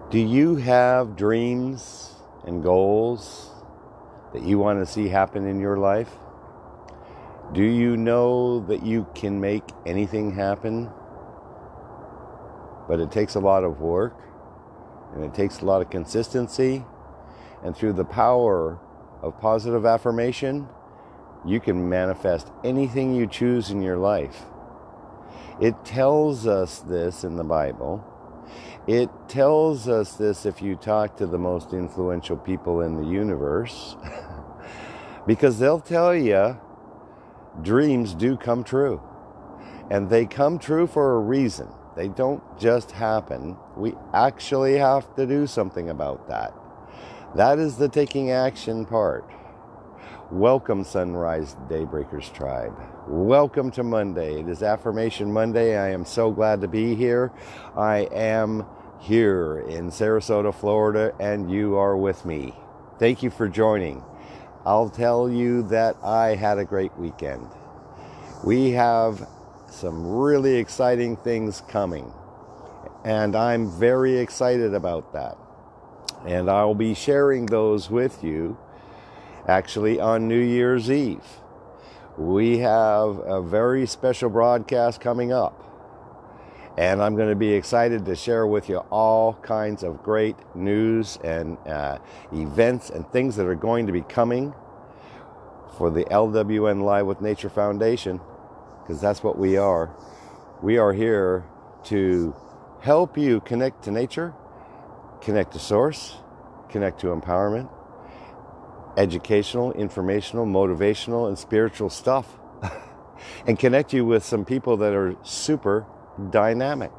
Do you have dreams and goals that you want to see happen in your life? Do you know that you can make anything happen? But it takes a lot of work, and it takes a lot of consistency, and through the power of positive affirmation, you can manifest anything you choose in your life. It tells us this in the Bible. It tells us this if you talk to the most influential people in the universe, because they'll tell you dreams do come true, and they come true for a reason. They don't just happen. We actually have to do something about that. That is the taking action part. Welcome, Sunrise Daybreakers Tribe. Welcome to Monday. It is Affirmation Monday. I am so glad to be here. I am here in Sarasota, Florida, and you are with me. Thank you for joining. I'll tell you that I had a great weekend. We have some really exciting things coming, and I'm very excited about that. And I'll be sharing those with you actually on New Year's Eve. We have a very special broadcast coming up, and I'm going to be excited to share with you all kinds of great news and events and things that are going to be coming for the LWN Live with Nature Foundation, because that's what we are. We are here to help you connect to nature, connect to source, connect to empowerment, educational, informational, motivational, and spiritual stuff, and connect you with some people that are super dynamic.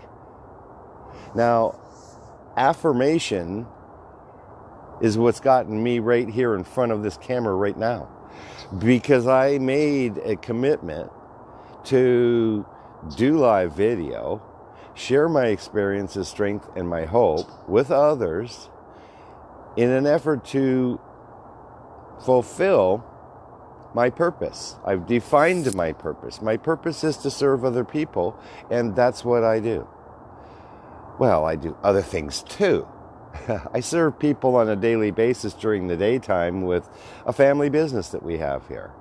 Now, affirmation is what's gotten me right here in front of this camera right now, because I made a commitment to do live video, share my experiences, strength, and my hope with others in an effort to fulfill my purpose. I've defined my purpose. My purpose is to serve other people, and that's what I do. Well, I do other things too. I serve people on a daily basis during the daytime with a family business that we have here.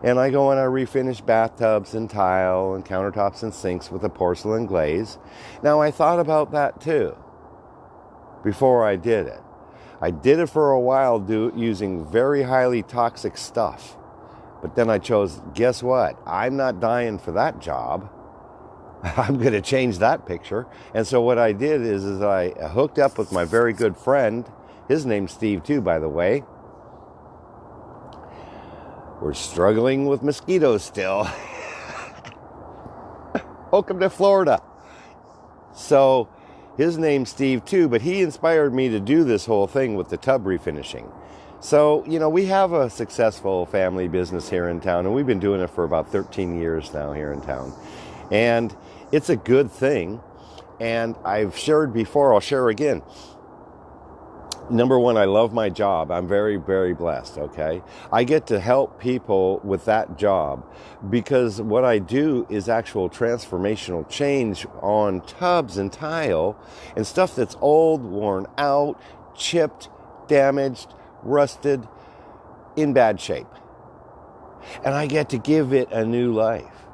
And I go and I refinish bathtubs and tile and countertops and sinks with a porcelain glaze. Now, I thought about that too before I did it. I did it for a while using very highly toxic stuff. But then I chose, guess what? I'm not dying for that job. I'm going to change that picture. And so what I did is I hooked up with my very good friend. His name's Steve too, by the way. We're struggling with mosquitoes still. Welcome to Florida. So his name's Steve too, but he inspired me to do this whole thing with the tub refinishing. So, we have a successful family business here in town, and we've been doing it for about 13 years now here in town. And it's a good thing. And I've shared before, I'll share again. Number one, I love my job. I'm very, very blessed, okay? I get to help people with that job because what I do is actual transformational change on tubs and tile and stuff that's old, worn out, chipped, damaged, rusted, in bad shape. And I get to give it a new life.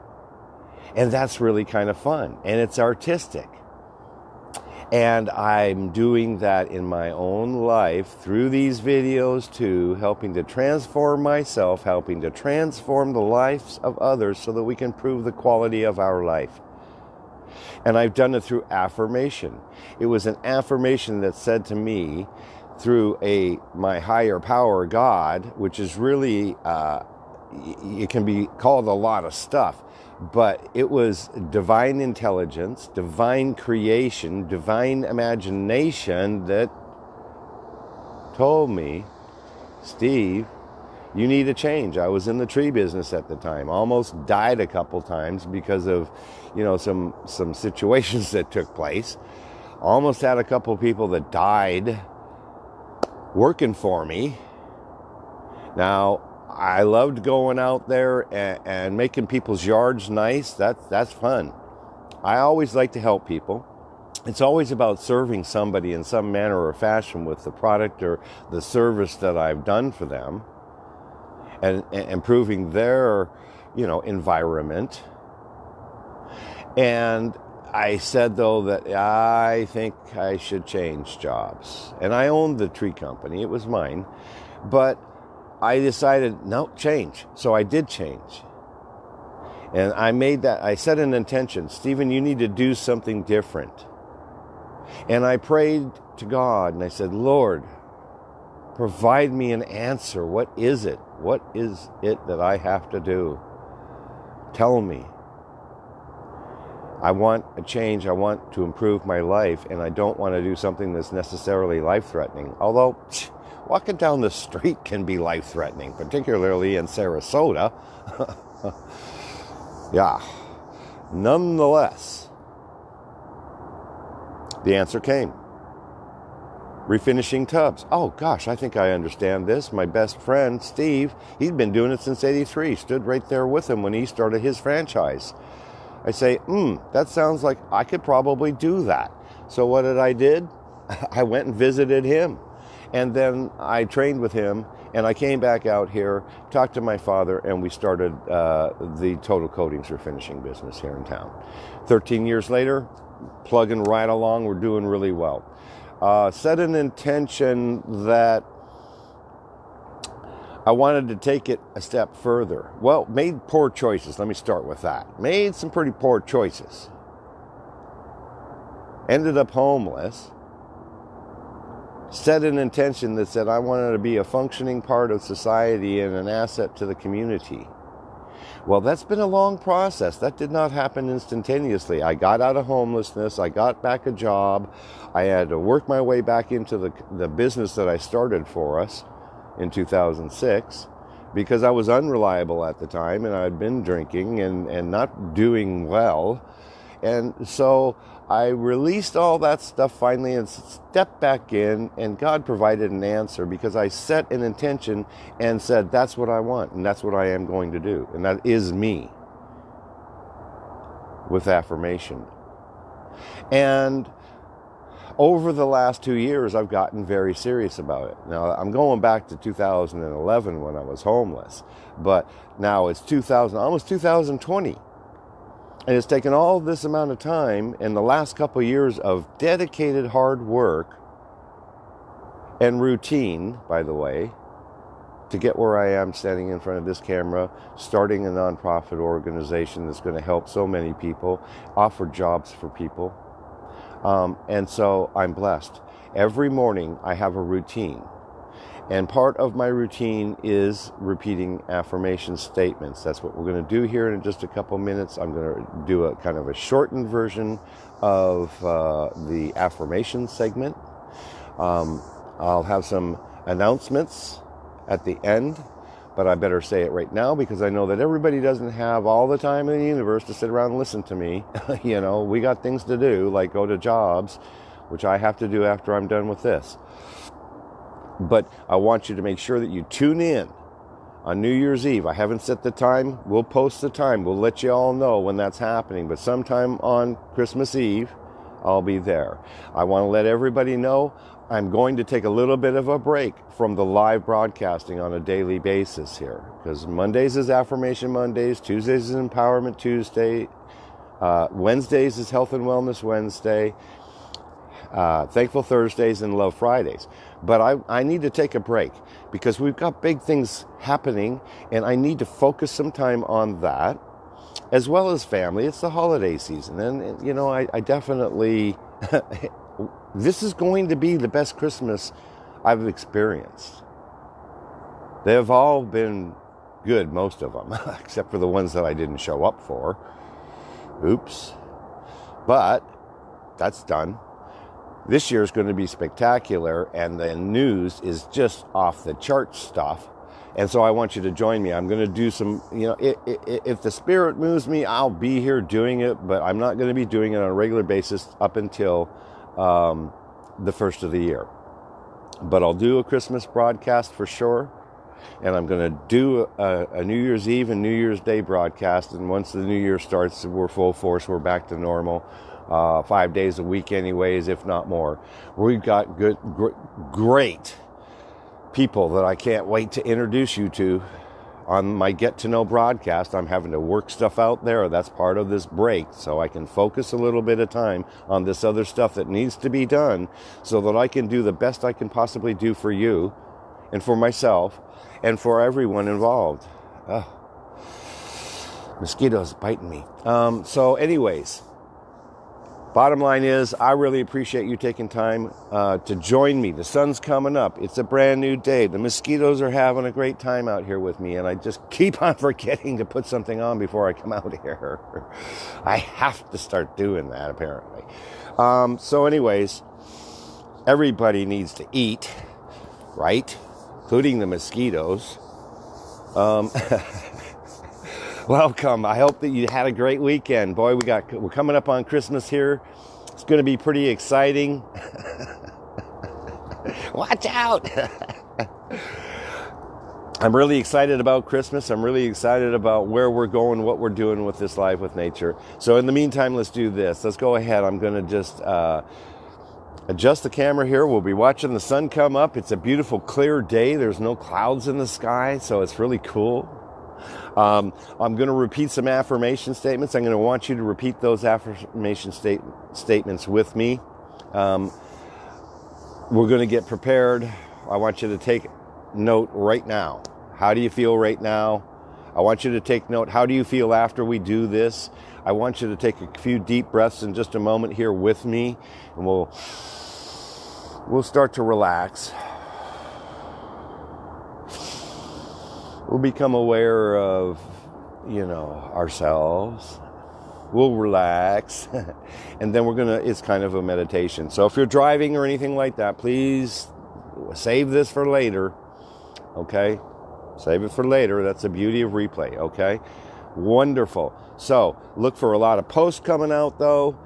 And that's really kind of fun. And it's artistic. And I'm doing that in my own life through these videos too, helping to transform myself, helping to transform the lives of others so that we can improve the quality of our life. And I've done it through affirmation. It was an affirmation that said to me through my higher power, God, which is really, it can be called a lot of stuff. But it was divine intelligence, divine creation, divine imagination that told me, Steve, you need a change. I was in the tree business at the time, almost died a couple times because of, some situations that took place. Almost had a couple people that died working for me. Now, I loved going out there and making people's yards nice. That's fun. I always like to help people. it's always about serving somebody in some manner or fashion with the product or the service that I've done for them, and improving their, environment. And I said, though, that I think I should change jobs. And I owned the tree company. It was mine. But I decided, no, change. So I did change. And I set an intention. Stephen, you need to do something different. And I prayed to God and I said, Lord, provide me an answer. What is it? What is it that I have to do? Tell me. I want a change. I want to improve my life, and I don't want to do something that's necessarily life-threatening. Although, walking down the street can be life-threatening, particularly in Sarasota. Yeah. Nonetheless, the answer came. Refinishing tubs. Oh, gosh, I think I understand this. My best friend, Steve, he'd been doing it since '83. Stood right there with him when he started his franchise. I say, that sounds like I could probably do that. So what did I did? I went and visited him. And then I trained with him, and I came back out here, talked to my father, and we started the Total Coatings Refinishing business here in town. 13 years later, plugging right along, we're doing really well. Set an intention that I wanted to take it a step further. Well, made poor choices. Let me start with that. Made some pretty poor choices. Ended up homeless. Set an intention that said I wanted to be a functioning part of society and an asset to the community. Well, that's been a long process. That did not happen instantaneously. I got out of homelessness. I got back a job. I had to work my way back into the business that I started for us in 2006 because I was unreliable at the time and I'd been drinking and not doing well. And so I released all that stuff finally and stepped back in, and God provided an answer because I set an intention and said, that's what I want and that's what I am going to do. And that is me with affirmation. And over the last 2 years, I've gotten very serious about it. Now, I'm going back to 2011 when I was homeless, but now it's almost 2020. And it's taken all this amount of time and the last couple of years of dedicated hard work and routine, by the way, to get where I am standing in front of this camera, starting a nonprofit organization that's going to help so many people, offer jobs for people. And so I'm blessed. Every morning I have a routine. And part of my routine is repeating affirmation statements. That's what we're going to do here in just a couple minutes. I'm going to do a kind of a shortened version of the affirmation segment. I'll have some announcements at the end, but I better say it right now because I know that everybody doesn't have all the time in the universe to sit around and listen to me. We got things to do, like go to jobs, which I have to do after I'm done with this. But I want you to make sure that you tune in on New Year's Eve. I haven't set the time. We'll post the time. We'll let you all know when that's happening. But sometime on Christmas Eve, I'll be there. I want to let everybody know I'm going to take a little bit of a break from the live broadcasting on a daily basis here. Because Mondays is Affirmation Mondays. Tuesdays is Empowerment Tuesday. Wednesdays is Health and Wellness Wednesday. Thankful Thursdays and Love Fridays. But I need to take a break because we've got big things happening and I need to focus some time on that as well as family. It's the holiday season and I definitely this is going to be the best Christmas I've experienced. They have all been good, most of them, except for the ones that I didn't show up for. Oops. But that's done. This year is going to be spectacular, and the news is just off the chart stuff. And so I want you to join me. I'm going to do some, if the spirit moves me, I'll be here doing it, but I'm not going to be doing it on a regular basis up until the first of the year. But I'll do a Christmas broadcast for sure. And I'm going to do a New Year's Eve and New Year's Day broadcast. And once the New Year starts, we're full force. We're back to normal. 5 days a week anyways, if not more. We've got great people that I can't wait to introduce you to on my Get to Know broadcast. I'm having to work stuff out there. That's part of this break, so I can focus a little bit of time on this other stuff that needs to be done so that I can do the best I can possibly do for you and for myself and for everyone involved. Mosquitoes biting me. So anyways, bottom line is, I really appreciate you taking time to join me. The sun's coming up. It's a brand new day. The mosquitoes are having a great time out here with me, and I just keep on forgetting to put something on before I come out here. I have to start doing that, apparently. So anyways, everybody needs to eat, right? Including the mosquitoes. Welcome. I hope that you had a great weekend. Boy, we're coming up on Christmas here. It's going to be pretty exciting. Watch out. I'm really excited about Christmas. I'm really excited about where we're going, what we're doing with this life with nature. So in the meantime, let's do this. Let's go ahead. I'm going to just adjust the camera here. We'll be watching the sun come up. It's a beautiful, clear day. There's no clouds in the sky, so it's really cool. I'm going to repeat some affirmation statements. I'm going to want you to repeat those affirmation statements with me. We're going to get prepared. I want you to take note right now. How do you feel right now? I want you to take note. How do you feel after we do this? I want you to take a few deep breaths in just a moment here with me, and we'll start to relax. We'll become aware of, ourselves. We'll relax. And then it's kind of a meditation. So if you're driving or anything like that, please save this for later. Okay? Save it for later. That's the beauty of replay. Okay? Wonderful. So look for a lot of posts coming out, though.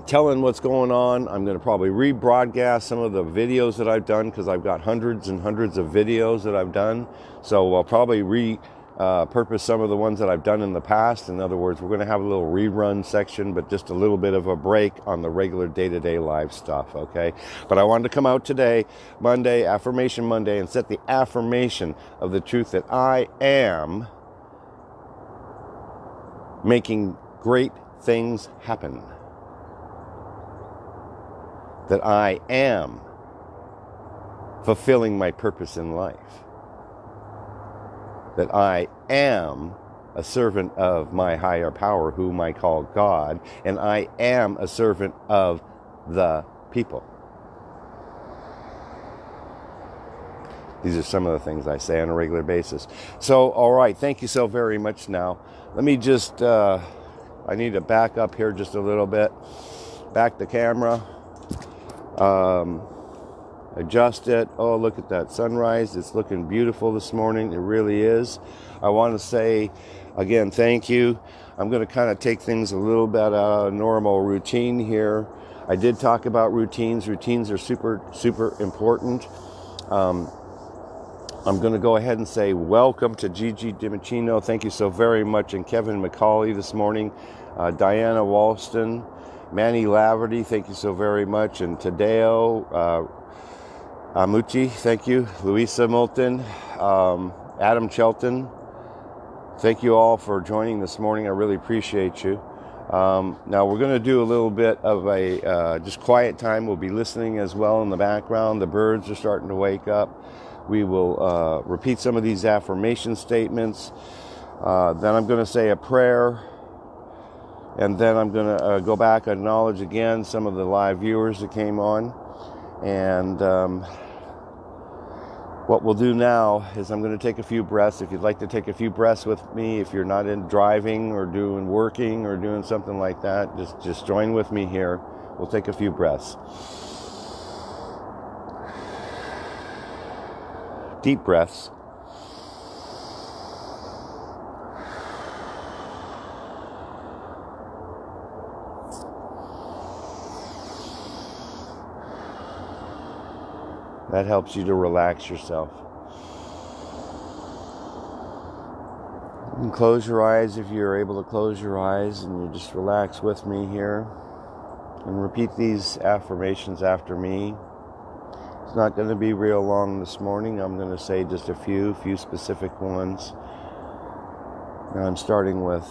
Telling what's going on. I'm going to probably rebroadcast some of the videos that I've done, because I've got hundreds and hundreds of videos that I've done. So I'll probably repurpose some of the ones that I've done in the past. In other words, we're going to have a little rerun section, but just a little bit of a break on the regular day-to-day live stuff, okay? But I wanted to come out today, Monday, Affirmation Monday, and set the affirmation of the truth that I am making great things happen. That I am fulfilling my purpose in life. That I am a servant of my higher power, whom I call God, and I am a servant of the people. These are some of the things I say on a regular basis. So, all right, thank you so very much now. Let me just, I need to back up here just a little bit. Back the camera. Adjust it. Oh, look at that sunrise. It's looking beautiful this morning. It really is. I want to say again, thank you. I'm going to kind of take things a little bit out of normal routine here. I did talk about routines. Routines are super, super important. I'm going to go ahead and say welcome to Gigi Dimicino. Thank you so very much. And Kevin McCauley this morning. Diana Walston. Manny Laverty, thank you so very much. And Tadeo Amucci, thank you. Louisa Moulton, Adam Shelton, thank you all for joining this morning. I really appreciate you. Now we're going to do a little bit of a just quiet time. We'll be listening as well in the background. The birds are starting to wake up. We will repeat some of these affirmation statements. Then I'm going to say a prayer. And then I'm going to go back and acknowledge again some of the live viewers that came on. And what we'll do now is I'm going to take a few breaths. If you'd like to take a few breaths with me, if you're not in driving or working or doing something like that, just join with me here. We'll take a few breaths. Deep breaths. That helps you to relax yourself. can close your eyes if you're able to close your eyes, and you just relax with me here and repeat these affirmations after me. It's not going to be real long this morning. I'm going to say just a few specific ones. Now I'm starting with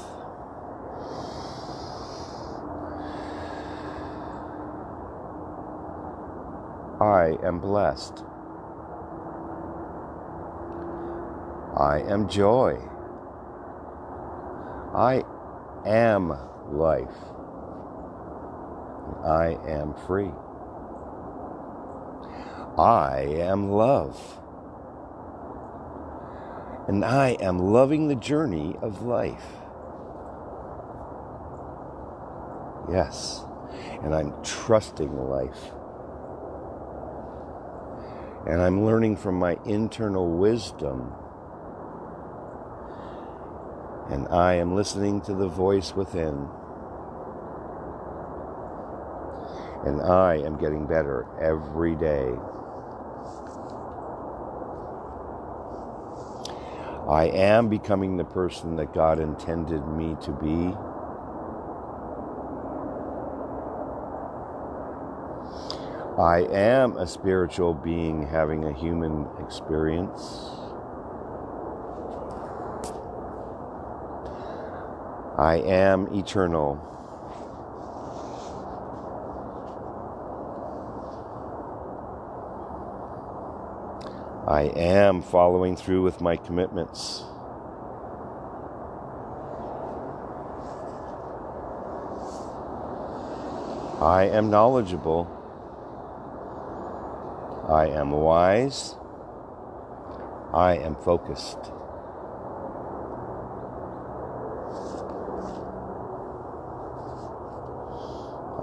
I am blessed. I am joy. I am life. I am free. I am love. And I am loving the journey of life. Yes. And I'm trusting life. And I'm learning from my internal wisdom. And I am listening to the voice within. And I am getting better every day. I am becoming the person that God intended me to be. I am a spiritual being having a human experience. I am eternal. I am following through with my commitments. I am knowledgeable. I am wise. I am focused.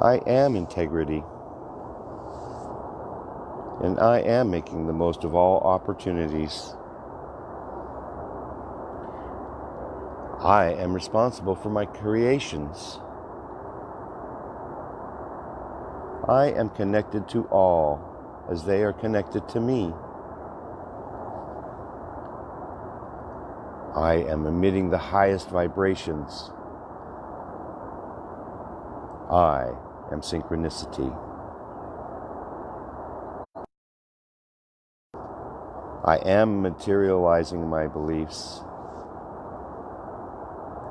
I am integrity. And I am making the most of all opportunities. I am responsible for my creations. I am connected to all as they are connected to me. I am emitting the highest vibrations. I am synchronicity. I am materializing my beliefs.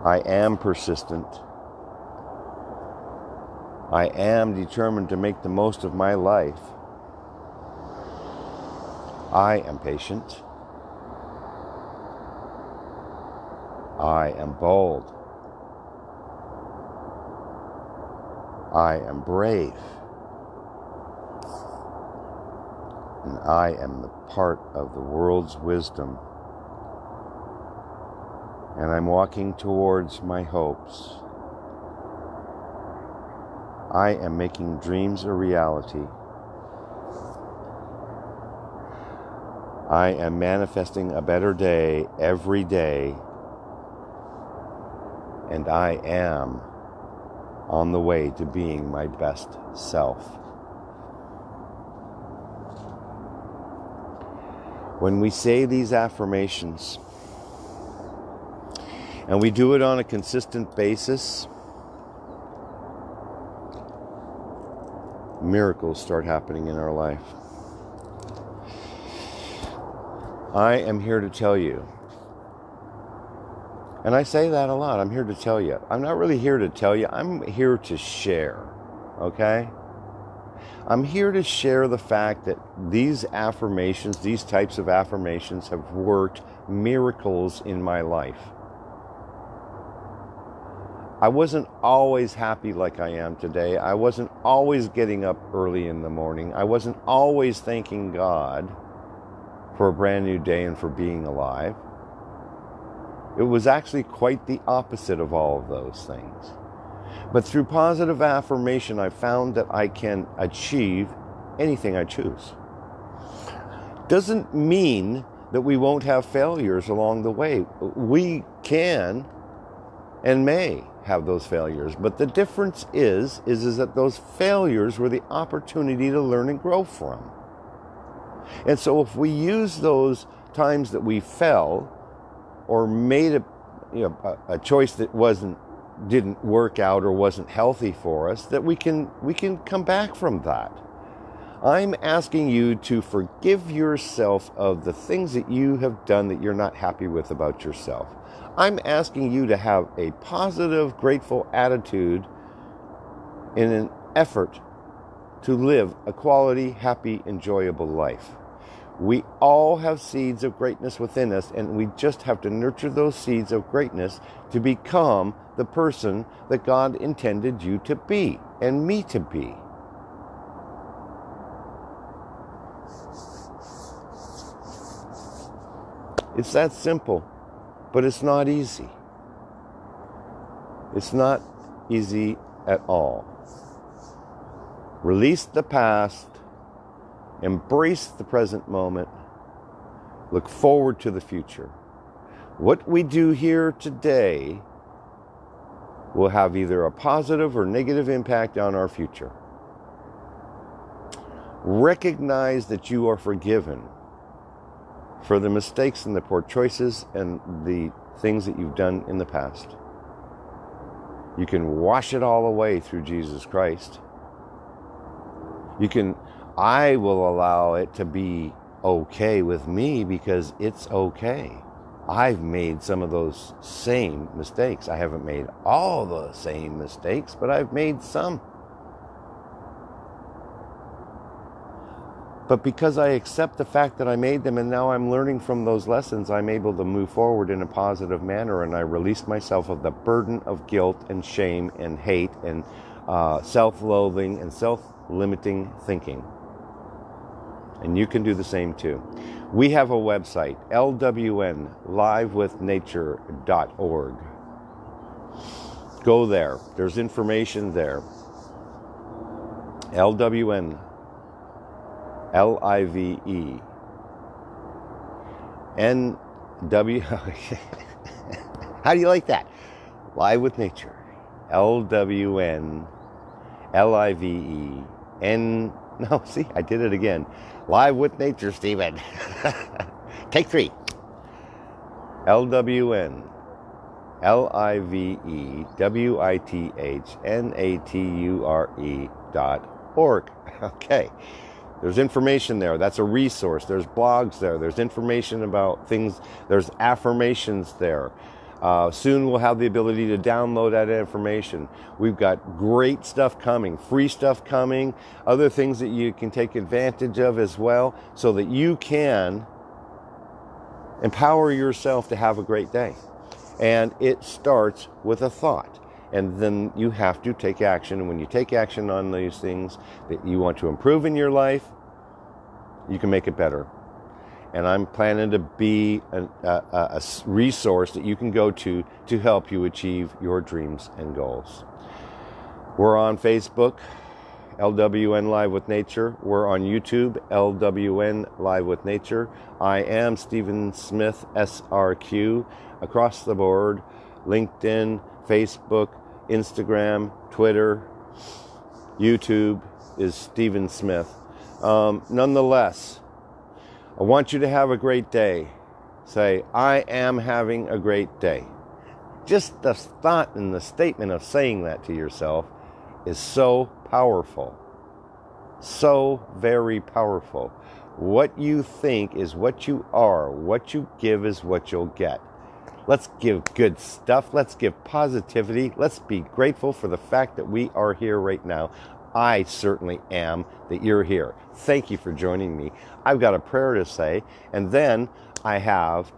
I am persistent. I am determined to make the most of my life. I am patient. I am bold. I am brave. And I am the part of the world's wisdom. And I'm walking towards my hopes. I am making dreams a reality. I am manifesting a better day every day. And I am on the way to being my best self. When we say these affirmations, and we do it on a consistent basis, miracles start happening in our life. I am here to tell you, and I say that a lot, I'm here to tell you. I'm not really here to tell you, I'm here to share, okay? I'm here to share the fact that these affirmations, these types of affirmations have worked miracles in my life. I wasn't always happy like I am today. I wasn't always getting up early in the morning. I wasn't always thanking God for a brand new day and for being alive. It was actually quite the opposite of all of those things. But through positive affirmation, I found that I can achieve anything I choose. Doesn't mean that we won't have failures along the way. We can and may have those failures. But the difference is that those failures were the opportunity to learn and grow from. And so if we use those times that we fell or made a choice that didn't work out or wasn't healthy for us, that we can come back from that. I'm asking you to forgive yourself of the things that you have done that you're not happy with about yourself. I'm asking you to have a positive, grateful attitude in an effort to live a quality, happy, enjoyable life. We all have seeds of greatness within us, and we just have to nurture those seeds of greatness to become the person that God intended you to be and me to be. It's that simple, but it's not easy. It's not easy at all. Release the past, embrace the present moment, look forward to the future. What we do here today will have either a positive or negative impact on our future. Recognize that you are forgiven for the mistakes and the poor choices and the things that you've done in the past. You can wash it all away through Jesus Christ. I will allow it to be okay with me because it's okay. I've made some of those same mistakes. I haven't made all the same mistakes, but I've made some. But because I accept the fact that I made them and now I'm learning from those lessons, I'm able to move forward in a positive manner, and I release myself of the burden of guilt and shame and hate and self-loathing and self-limiting thinking. And you can do the same too. We have a website, lwnlivewithnature.org. Go there. There's information there. LWN LIVE NW. How do you like that? Live with Nature. LWN LIVE N. No, see, I did it again. Live with Nature, Stephen. Take 3. LWN LIVEWITHNATURE.org. Okay. There's information there. That's a resource. There's blogs there. There's information about things. There's affirmations there. Soon we'll have the ability to download that information. We've got great stuff coming, free stuff coming, other things that you can take advantage of as well, so that you can empower yourself to have a great day. And it starts with a thought. And then you have to take action. And when you take action on these things that you want to improve in your life, you can make it better. And I'm planning to be a resource that you can go to help you achieve your dreams and goals. We're on Facebook, LWN Live with Nature. We're on YouTube, LWN Live with Nature. I am Stephen Smith, SRQ, across the board. LinkedIn, Facebook, Instagram, Twitter, YouTube is Stephen Smith. Nonetheless, I want you to have a great day. Say, I am having a great day. Just the thought and the statement of saying that to yourself is so powerful. So very powerful. What you think is what you are. What you give is what you'll get. Let's give good stuff. Let's give positivity. Let's be grateful for the fact that we are here right now. I certainly am that you're here. Thank you for joining me. I've got a prayer to say, and then I have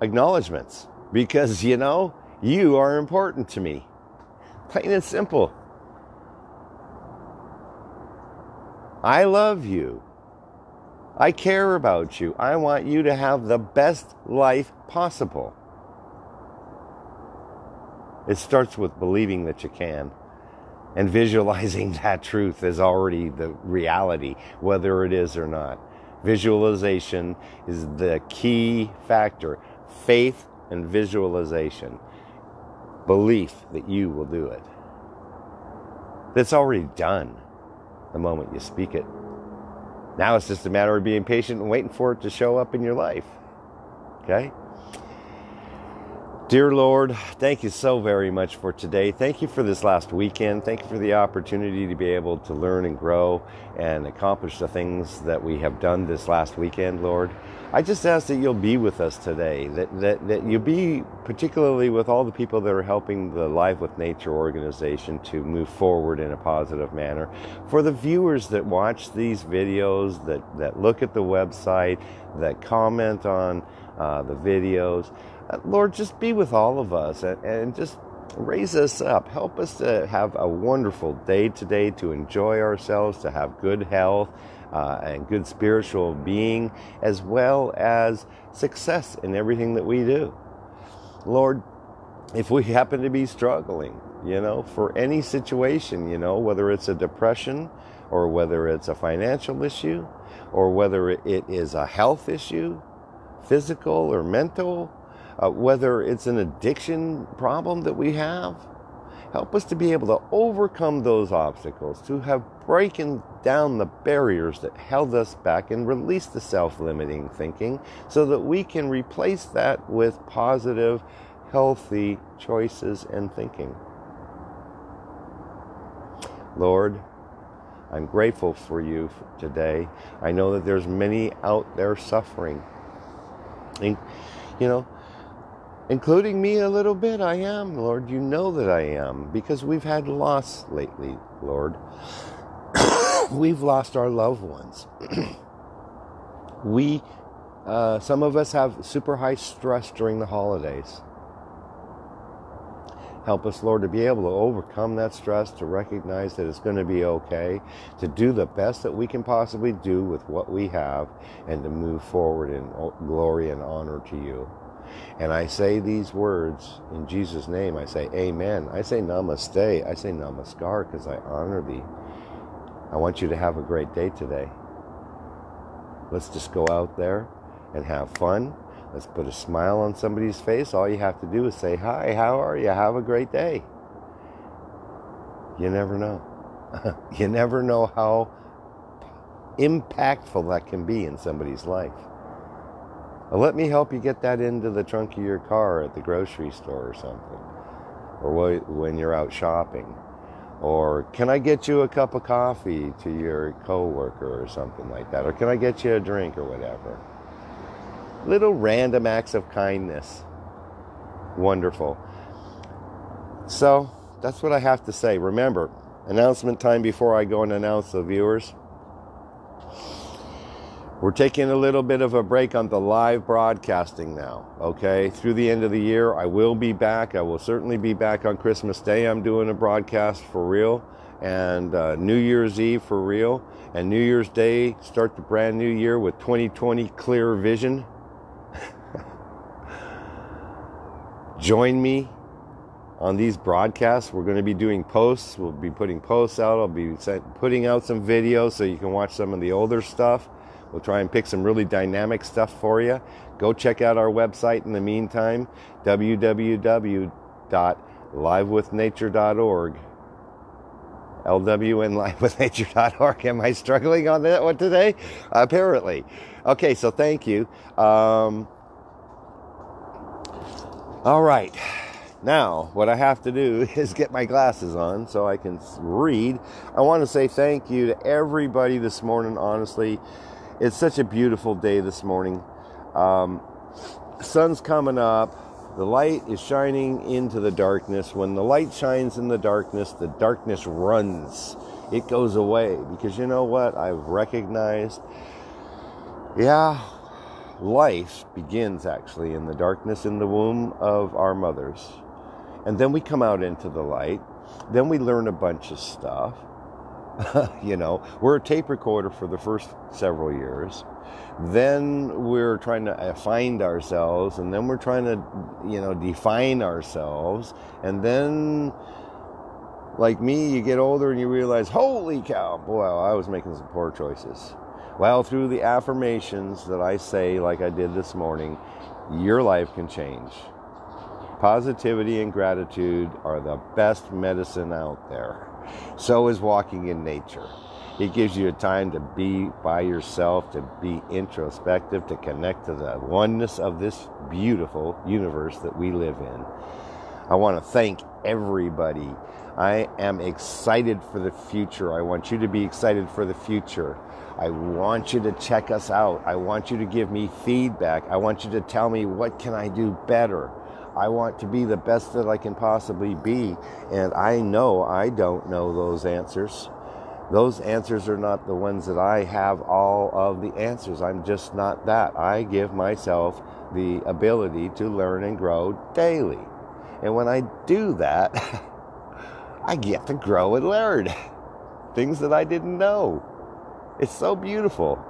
acknowledgments, because, you are important to me. Plain and simple. I love you. I care about you. I want you to have the best life possible. It starts with believing that you can and visualizing that truth as already the reality, whether it is or not. Visualization is the key factor. Faith and visualization. Belief that you will do it. That's already done the moment you speak it. Now it's just a matter of being patient and waiting for it to show up in your life. Okay? Dear Lord, thank you so very much for today. Thank you for this last weekend. Thank you for the opportunity to be able to learn and grow and accomplish the things that we have done this last weekend, Lord. I just ask that you'll be with us today, that you'll be particularly with all the people that are helping the Live with Nature organization to move forward in a positive manner. For the viewers that watch these videos, that look at the website, that comment on the videos, Lord, just be with all of us and just raise us up. Help us to have a wonderful day today, to enjoy ourselves, to have good health and good spiritual being, as well as success in everything that we do. Lord, if we happen to be struggling, for any situation, whether it's a depression or whether it's a financial issue or whether it is a health issue, physical or mental, whether it's an addiction problem that we have, help us to be able to overcome those obstacles, to have broken down the barriers that held us back and release the self-limiting thinking so that we can replace that with positive, healthy choices and thinking. Lord, I'm grateful for you today. I know that there's many out there suffering. Including me a little bit, I am, Lord. You know that I am, because we've had loss lately, Lord. We've lost our loved ones. Some of us have super high stress during the holidays. Help us, Lord, to be able to overcome that stress, to recognize that it's going to be okay, to do the best that we can possibly do with what we have, and to move forward in glory and honor to you. And I say these words in Jesus' name. I say amen. I say namaste. I say namaskar because I honor thee. I want you to have a great day today. Let's just go out there and have fun. Let's put a smile on somebody's face. All you have to do is say, hi, how are you? Have a great day. You never know. You never know how impactful that can be in somebody's life. Let me help you get that into the trunk of your car at the grocery store or something. Or when you're out shopping. Or can I get you a cup of coffee to your coworker or something like that? Or can I get you a drink or whatever? Little random acts of kindness. Wonderful. So that's what I have to say. Remember, announcement time before I go and announce the viewers. We're taking a little bit of a break on the live broadcasting now, okay? Through the end of the year, I will be back. I will certainly be back on Christmas Day. I'm doing a broadcast for real. And New Year's Eve for real. And New Year's Day, start the brand new year with 2020 clear vision. Join me on these broadcasts. We're going to be doing posts. We'll be putting posts out. I'll be putting out some videos so you can watch some of the older stuff. We'll try and pick some really dynamic stuff for you. Go check out our website in the meantime, www.livewithnature.org. LWNlivewithnature.org. Am I struggling on that one today? Apparently. Okay, so thank you. All right. Now, what I have to do is get my glasses on so I can read. I want to say thank you to everybody this morning, honestly. It's such a beautiful day this morning. Sun's coming up. The light is shining into the darkness. When the light shines in the darkness runs. It goes away. Because you know what? I've recognized, life begins actually in the darkness in the womb of our mothers. And then we come out into the light. Then we learn a bunch of stuff. We're a tape recorder for the first several years. Then we're trying to find ourselves, and then we're trying to, define ourselves. And then, like me, you get older and you realize, holy cow, boy, I was making some poor choices. Well, through the affirmations that I say, like I did this morning, your life can change. Positivity and gratitude are the best medicine out there. So is walking in nature. It gives you a time to be by yourself, to be introspective, to connect to the oneness of this beautiful universe that we live in. I want to thank everybody. I am excited for the future. I want you to be excited for the future. I want you to check us out. I want you to give me feedback. I want you to tell me, what can I do better? I want to be the best that I can possibly be. And I know I don't know those answers. Those answers are not the ones that I have all of the answers. I'm just not that. I give myself the ability to learn and grow daily. And when I do that, I get to grow and learn things that I didn't know. It's so beautiful.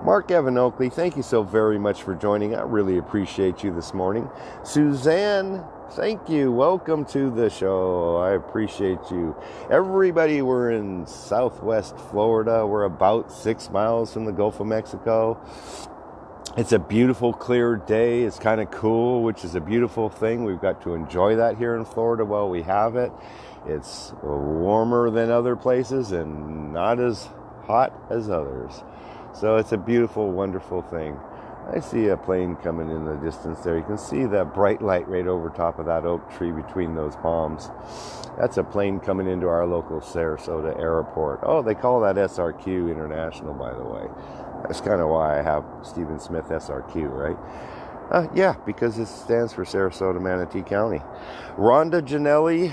Mark Evan Oakley, thank you so very much for joining. I really appreciate you this morning. Suzanne, thank you. Welcome to the show. I appreciate you. Everybody, we're in Southwest Florida. We're about 6 miles from the Gulf of Mexico. It's a beautiful, clear day. It's kind of cool, which is a beautiful thing. We've got to enjoy that here in Florida while we have it. It's warmer than other places and not as hot as others. So it's a beautiful, wonderful thing. I see a plane coming in the distance there. You can see that bright light right over top of that oak tree between those palms. That's a plane coming into our local Sarasota airport. Oh, they call that SRQ International, by the way. That's kind of why I have Stephen Smith SRQ, right? Yeah, because it stands for Sarasota Manatee County. Rhonda Janelli,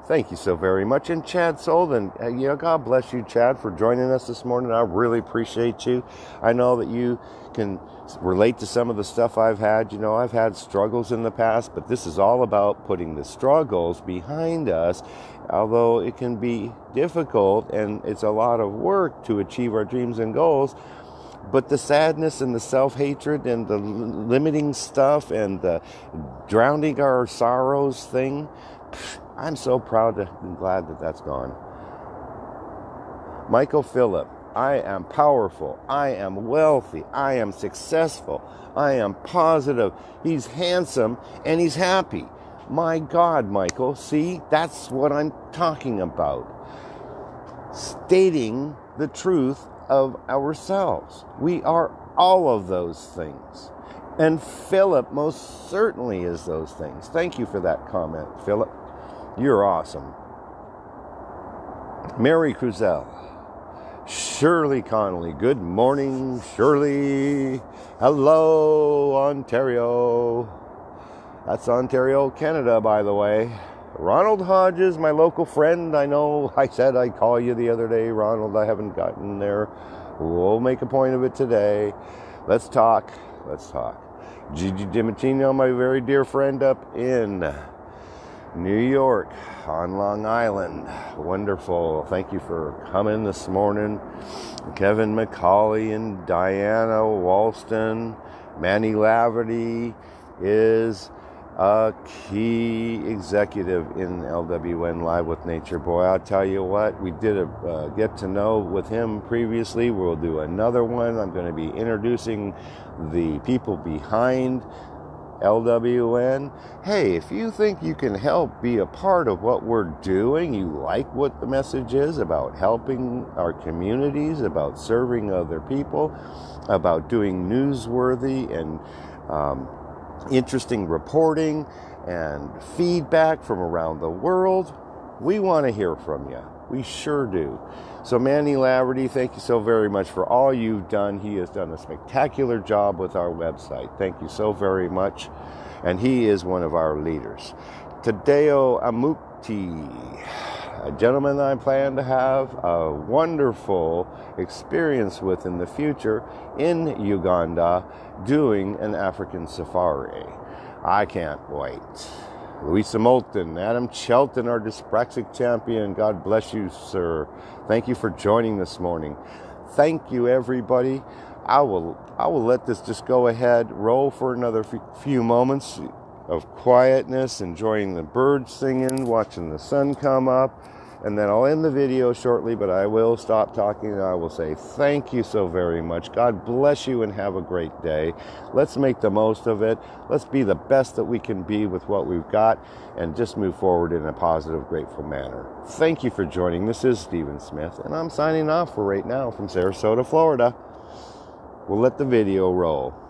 thank you so very much. And Chad Solden, God bless you, Chad, for joining us this morning. I really appreciate you. I know that you can relate to some of the stuff I've had. I've had struggles in the past, but this is all about putting the struggles behind us. Although it can be difficult and it's a lot of work to achieve our dreams and goals, but the sadness and the self-hatred and the limiting stuff and the drowning our sorrows thing, I'm so proud and glad that that's gone. Michael Phillip, I am powerful, I am wealthy, I am successful, I am positive, he's handsome, and he's happy. My God, Michael, see, that's what I'm talking about. Stating the truth of ourselves. We are all of those things. And Philip most certainly is those things. Thank you for that comment, Philip. You're awesome. Mary Cruzel. Shirley Connolly. Good morning, Shirley. Hello, Ontario. That's Ontario, Canada, by the way. Ronald Hodges, my local friend. I know I said I'd call you the other day, Ronald. I haven't gotten there. We'll make a point of it today. Let's talk. Gigi Dimitino, my very dear friend up in New York on Long Island. Wonderful. Thank you for coming this morning. Kevin McCauley and Diana Walston. Manny Laverty is a key executive in LWN Live with Nature. Boy, I'll tell you what, we did a get to know with him previously. We'll do another one. I'm going to be introducing the people behind LWN. Hey, if you think you can help be a part of what we're doing, you like what the message is about helping our communities, about serving other people, about doing newsworthy and interesting reporting and feedback from around the world, we want to hear from you. We sure do. So Manny Laverty, thank you so very much for all you've done. He has done a spectacular job with our website. Thank you so very much. And he is one of our leaders. Tadeo Amukti, a gentleman I plan to have a wonderful experience with in the future in Uganda doing an African safari. I can't wait. Louisa Moulton, Adam Shelton, our dyspraxic champion. God bless you, sir. Thank you for joining this morning. Thank you, everybody. I will let this just go ahead, roll for another few moments of quietness, enjoying the birds singing, watching the sun come up, And then I'll end the video shortly, but I will stop talking and I will say thank you so very much. God bless you and have a great day. Let's make the most of it. Let's be the best that we can be with what we've got and just move forward in a positive, grateful manner. Thank you for joining. This is Stephen Smith, and I'm signing off for right now from Sarasota, Florida. We'll let the video roll.